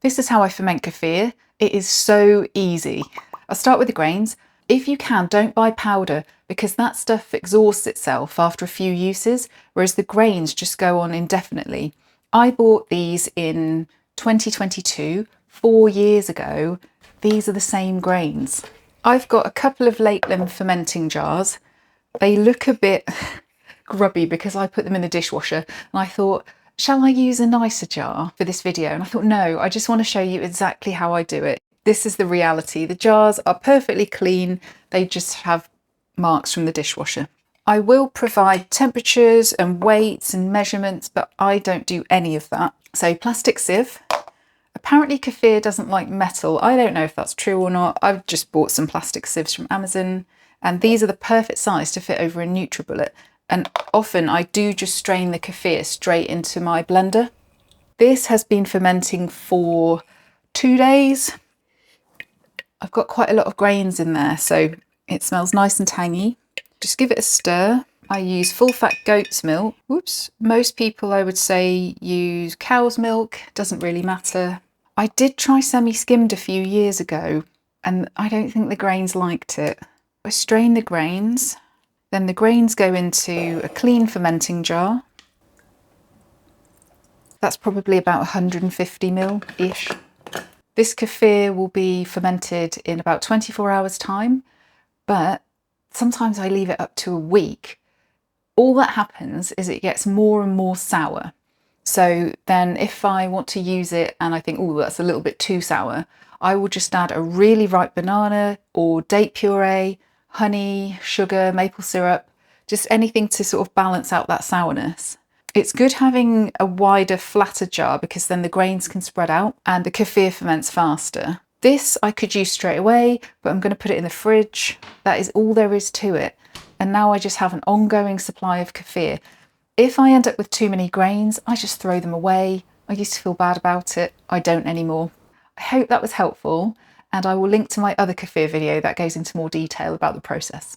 This is how I ferment kefir. It is so easy. I'll start with the grains. If you can, don't buy powder because that stuff exhausts itself after a few uses, whereas the grains just go on indefinitely. I bought these in 2022, 4 years ago. These are the same grains. I've got a couple of Lakeland fermenting jars. They look a bit grubby because I put them in the dishwasher, and I thought, shall I use a nicer jar for this video? And I thought, no, I just want to show you exactly how I do it. This is the reality. The jars are perfectly clean. They just have marks from the dishwasher. I will provide temperatures and weights and measurements, but I don't do any of that. So plastic sieve. Apparently kefir doesn't like metal. I don't know if that's true or not. I've just bought some plastic sieves from Amazon, and these are the perfect size to fit over a NutriBullet. And often I do just strain the kefir straight into my blender. This has been fermenting for 2 days. I've got quite a lot of grains in there, so it smells nice and tangy. Just give it a stir. I use full fat goat's milk. Whoops. Most people, I would say, use cow's milk. Doesn't really matter. I did try semi-skimmed a few years ago, and I don't think the grains liked it. I strain the grains. Then the grains go into a clean fermenting jar. That's probably about 150 ml-ish. This kefir will be fermented in about 24 hours time, but sometimes I leave it up to a week. All that happens is it gets more and more sour. So then if I want to use it and I think, oh, that's a little bit too sour, I will just add a really ripe banana or date puree, honey, sugar, maple syrup, just anything to sort of balance out that sourness. It's good having a wider, flatter jar because then the grains can spread out and the kefir ferments faster. This I could use straight away, but I'm going to put it in the fridge. That is all there is to it. And now I just have an ongoing supply of kefir. If I end up with too many grains, I just throw them away. I used to feel bad about it. I don't anymore. I hope that was helpful, and I will link to my other kefir video that goes into more detail about the process.